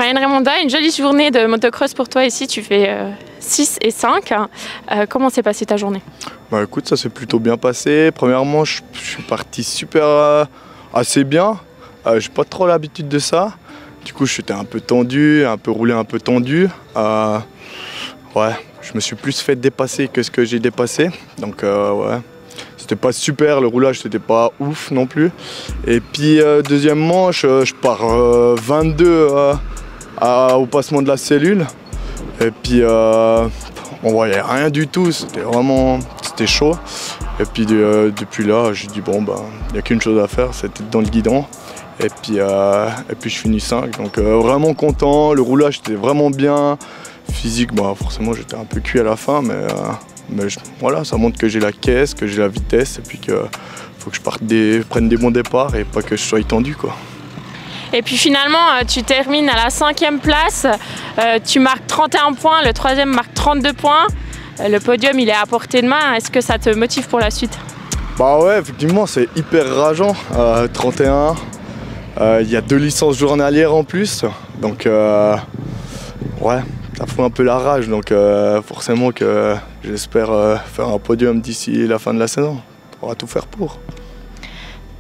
Ryan Raimonda, une jolie journée de motocross pour toi ici. Tu fais 6 et 5. Comment s'est passée ta journée? Bah écoute, ça s'est plutôt bien passé. Premièrement, je suis parti assez bien. J'ai pas trop l'habitude de ça. Du coup, j'étais un peu tendu, un peu roulé, un peu tendu. Ouais, je me suis plus fait dépasser que ce que j'ai dépassé. Donc ouais, c'était pas super, le roulage c'était pas ouf non plus. Et puis deuxièmement, je pars 22 au passement de la cellule. Et puis on voyait rien du tout, c'était chaud. Et puis depuis là, j'ai dit bon bah il n'y a qu'une chose à faire, c'était dans le guidon. Et puis je finis 5, donc vraiment content, le roulage était vraiment bien. Physique, bah, forcément j'étais un peu cuit à la fin, mais voilà, ça montre que j'ai la caisse, que j'ai la vitesse, et puis qu'il faut que je prenne des bons départs et pas que je sois tendu, quoi. Et puis finalement, tu termines à la 5e place, tu marques 31 points, le 3e marque 32 points. Le podium, il est à portée de main. Est-ce que ça te motive pour la suite? Bah ouais, effectivement, c'est hyper rageant. 31, il y a 2 licences journalières en plus, donc ouais. Ça fout un peu la rage, donc forcément que j'espère faire un podium d'ici la fin de la saison. On va tout faire pour.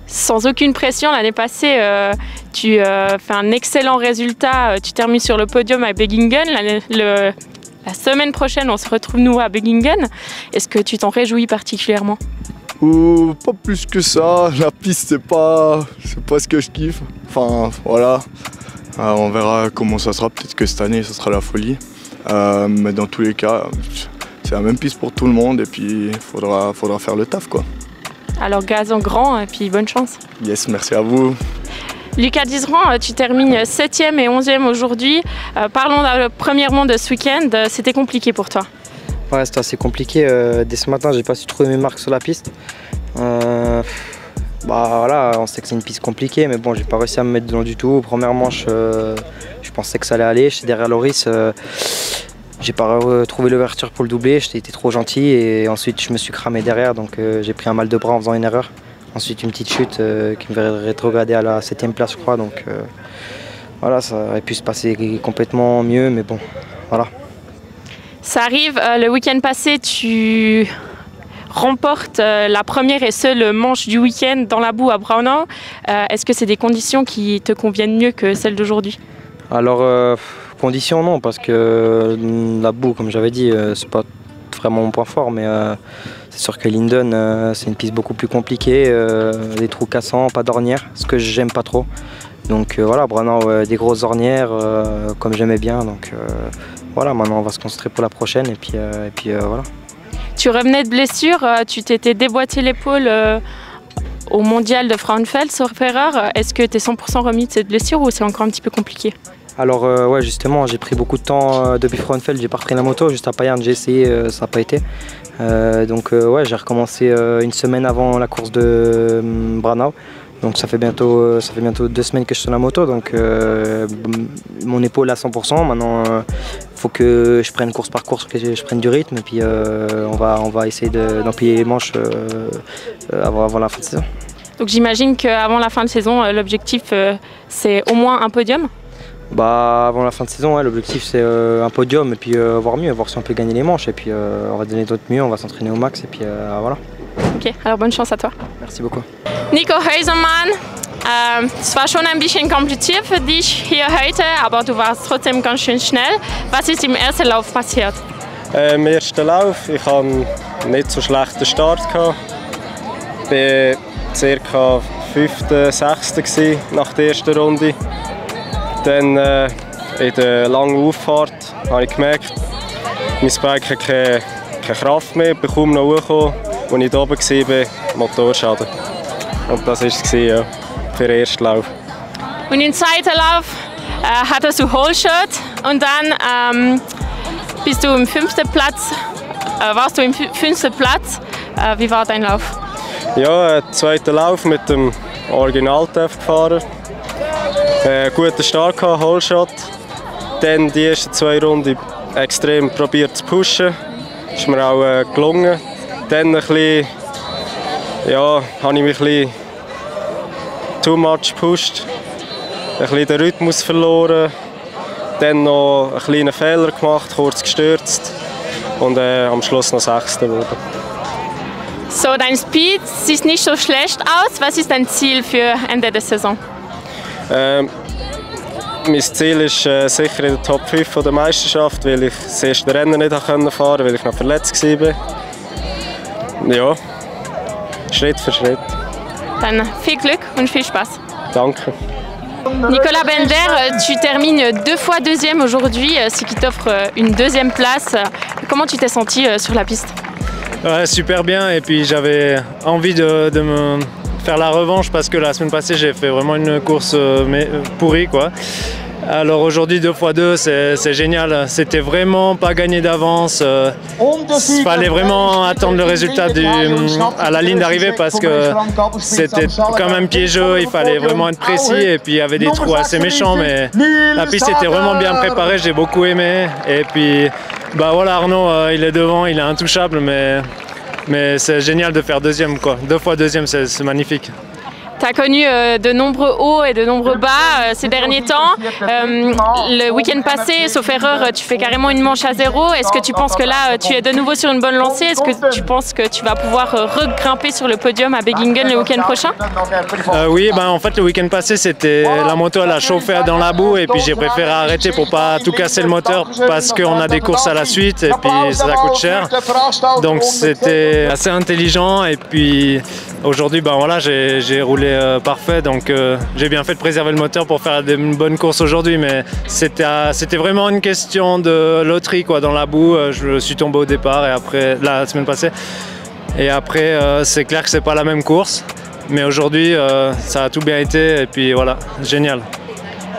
Sans aucune pression, l'année passée, tu fais un excellent résultat. Tu termines sur le podium à Begingen. La semaine prochaine, on se retrouve nous à Begingen. Est-ce que tu t'en réjouis particulièrement? Pas plus que ça. La piste, c'est pas ce que je kiffe. Enfin, voilà. On verra comment ça sera, peut-être que cette année ça sera la folie. Mais dans tous les cas, c'est la même piste pour tout le monde et puis il faudra faire le taf, quoi. Alors gazon grand et puis bonne chance. Yes, merci à vous. Lucas Dizeran, tu termines 7e et 11e aujourd'hui. Parlons premièrement de ce week-end, c'était compliqué pour toi? Ouais, c'était assez compliqué. Dès ce matin, j'ai pas su trouver mes marques sur la piste. Bah voilà, on sait que c'est une piste compliquée, mais bon, j'ai pas réussi à me mettre dedans du tout. Première manche, je pensais que ça allait aller. J'étais derrière Loris, j'ai pas trouvé l'ouverture pour le doubler. J'étais trop gentil et ensuite je me suis cramé derrière, donc j'ai pris un mal de bras en faisant une erreur. Ensuite une petite chute qui me fait rétrograder à la 7e place, je crois. Donc voilà, ça aurait pu se passer complètement mieux, mais bon, voilà. Ça arrive, le week-end passé, tu remporte la première et seule manche du week-end dans la boue à Braunau. Est-ce que c'est des conditions qui te conviennent mieux que celles d'aujourd'hui? Alors, conditions non, parce que la boue, comme j'avais dit, c'est pas vraiment mon point fort, mais c'est sûr que Linden, c'est une piste beaucoup plus compliquée, des trous cassants, pas d'ornières, ce que j'aime pas trop. Donc voilà, Braunau, des grosses ornières, comme j'aimais bien. Donc voilà, maintenant on va se concentrer pour la prochaine et puis voilà. Tu revenais de blessure, tu t'étais déboîté l'épaule au mondial de Frauenfeld, sauf erreur. Est-ce que tu es 100% remis de cette blessure ou c'est encore un petit peu compliqué? Alors ouais, justement, j'ai pris beaucoup de temps depuis Frauenfeld, j'ai pas repris la moto, juste à Payerne j'ai essayé, ça n'a pas été. Donc ouais, j'ai recommencé une semaine avant la course de Braunau. Donc ça fait bientôt 2 semaines que je suis sur la moto, donc mon épaule à 100%. Maintenant, faut que je prenne course par course, que je prenne du rythme, et puis on va essayer d'empiler les manches avant la fin de saison. Donc j'imagine qu'avant la fin de saison, l'objectif c'est au moins un podium? Bah avant la fin de saison, ouais, l'objectif c'est un podium et puis voir mieux, voir si on peut gagner les manches, et puis on va donner notre mieux, on va s'entraîner au max, et puis voilà. Ok, alors bonne chance à toi. Merci beaucoup. Nico Heusemann, es war schon ein bisschen kompliziert für dich hier heute, aber du warst trotzdem ganz schön schnell. Was ist im ersten Lauf passiert? Im ersten Lauf, ich hatte nicht so schlechten Start. Ich war ca. 5., 6. nach der ersten Runde. Dann in der langen Auffahrt habe ich gemerkt, mein Bike hat keine Kraft mehr, ich bin kaum noch hochgekommen. Als ich da oben war, Motorschaden. Und das war es ja, für den ersten Lauf. Und im zweiten Lauf hattest du Holeshot und dann bist du im 5. Platz, warst du im 5. Platz. Wie war dein Lauf? Ja, zweiten Lauf mit dem Original-TEF gefahren. Guter Start gehabt, Holeshot. Dann die ersten 2 Runden extrem probiert zu pushen. Ist mir auch gelungen. Dann ein bisschen, ja, habe ich mich ein bisschen too much gepusht. Ein bisschen den Rhythmus verloren. dann noch einen kleinen Fehler gemacht, kurz gestürzt und am Schluss noch 6. geworden. So, dein Speed sieht nicht so schlecht aus. Was ist dein Ziel für Ende der Saison? Mein Ziel ist sicher in der Top 5 der Meisterschaft, weil ich das erste Rennen nicht fahren konnte, weil ich noch verletzt war. Ja, Schritt für Schritt. Dann viel Glück und viel Spaß. Danke. Nicolas Bender, tu termines 2 fois deuxième aujourd'hui, ce qui t'offre une deuxième place. Comment tu t'es senti sur la piste? Ouais, super bien, et puis j'avais envie de me faire la revanche parce que la semaine passée j'ai fait vraiment une course pourrie quoi. Alors aujourd'hui 2 x 2 c'est génial, c'était vraiment pas gagné d'avance, il fallait vraiment attendre le résultat à la ligne d'arrivée parce que c'était quand même piégeux, il fallait vraiment être précis et puis il y avait des trous assez méchants mais la piste était vraiment bien préparée, j'ai beaucoup aimé et puis bah voilà Arnaud il est devant, il est intouchable mais c'est génial de faire deuxième quoi, 2 fois deuxième c'est magnifique. Tu as connu de nombreux hauts et de nombreux bas ces derniers temps. Le week-end passé, sauf erreur, tu fais carrément une manche à 0. Est-ce que tu penses que là, tu es de nouveau sur une bonne lancée? Est-ce que tu penses que tu vas pouvoir regrimper sur le podium à Begingen le week-end prochain? Oui, en fait, le week-end passé, la moto elle a chauffé dans la boue et puis j'ai préféré arrêter pour pas tout casser le moteur parce qu'on a des courses à la suite et puis ça coûte cher. Donc c'était assez intelligent et puis aujourd'hui, voilà, j'ai roulé parfait, donc j'ai bien fait de préserver le moteur pour faire une bonne course aujourd'hui, mais c'était vraiment une question de loterie quoi, dans la boue. Je suis tombé au départ et après la semaine passée, et après c'est clair que c'est pas la même course, mais aujourd'hui ça a tout bien été et puis voilà, génial.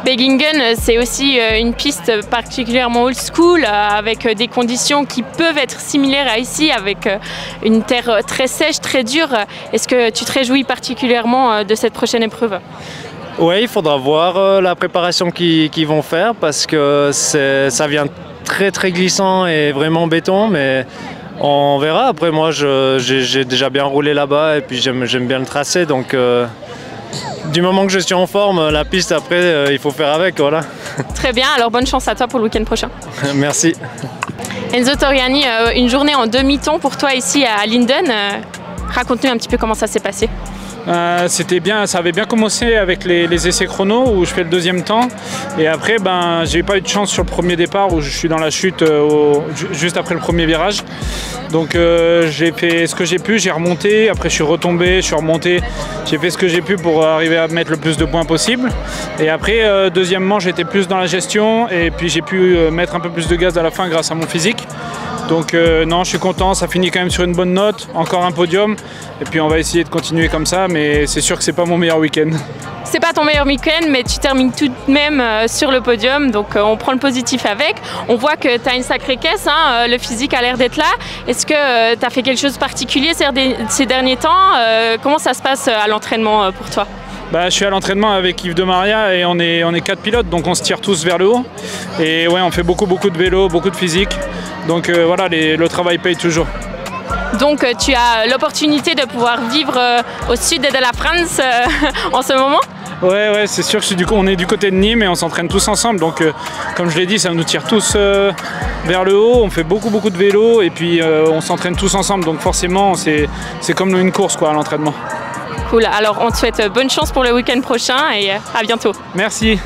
Begingen, c'est aussi une piste particulièrement old school, avec des conditions qui peuvent être similaires à ici, avec une terre très sèche, très dure. Est-ce que tu te réjouis particulièrement de cette prochaine épreuve? Oui, il faudra voir la préparation qu'ils vont faire, parce que ça vient très très glissant et vraiment béton, mais on verra. Après moi, j'ai déjà bien roulé là-bas et puis j'aime bien le tracé, donc du moment que je suis en forme, la piste après, il faut faire avec, voilà. Très bien, alors bonne chance à toi pour le week-end prochain. Merci. Enzo Toriani, une journée en demi-temps pour toi ici à Linden. Raconte-nous un petit peu comment ça s'est passé. C'était bien, ça avait bien commencé avec les essais chrono où je fais le deuxième temps, et après j'ai pas eu de chance sur le premier départ où je suis dans la chute juste après le premier virage. Donc j'ai fait ce que j'ai pu, j'ai remonté, après je suis retombé, je suis remonté, j'ai fait ce que j'ai pu pour arriver à mettre le plus de points possible. Et après deuxièmement j'étais plus dans la gestion et puis j'ai pu mettre un peu plus de gaz à la fin grâce à mon physique. Donc non, je suis content, ça finit quand même sur une bonne note, encore un podium, et puis on va essayer de continuer comme ça, mais c'est sûr que c'est pas mon meilleur week-end. C'est pas ton meilleur week-end, mais tu termines tout de même sur le podium, donc on prend le positif avec. On voit que tu as une sacrée caisse, hein, le physique a l'air d'être là. Est-ce que tu as fait quelque chose de particulier ces derniers temps? Comment ça se passe à l'entraînement pour toi? Je suis à l'entraînement avec Yves de Maria et on est 4 pilotes, donc on se tire tous vers le haut. Et ouais, on fait beaucoup de vélo, beaucoup de physique. Donc voilà, le travail paye toujours. Donc tu as l'opportunité de pouvoir vivre au sud de la France en ce moment? Ouais, c'est sûr que on est du côté de Nîmes et on s'entraîne tous ensemble. Donc comme je l'ai dit, ça nous tire tous vers le haut. On fait beaucoup de vélo et puis on s'entraîne tous ensemble. Donc forcément, c'est comme une course quoi, à l'entraînement. Cool, alors on te souhaite bonne chance pour le week-end prochain et à bientôt. Merci.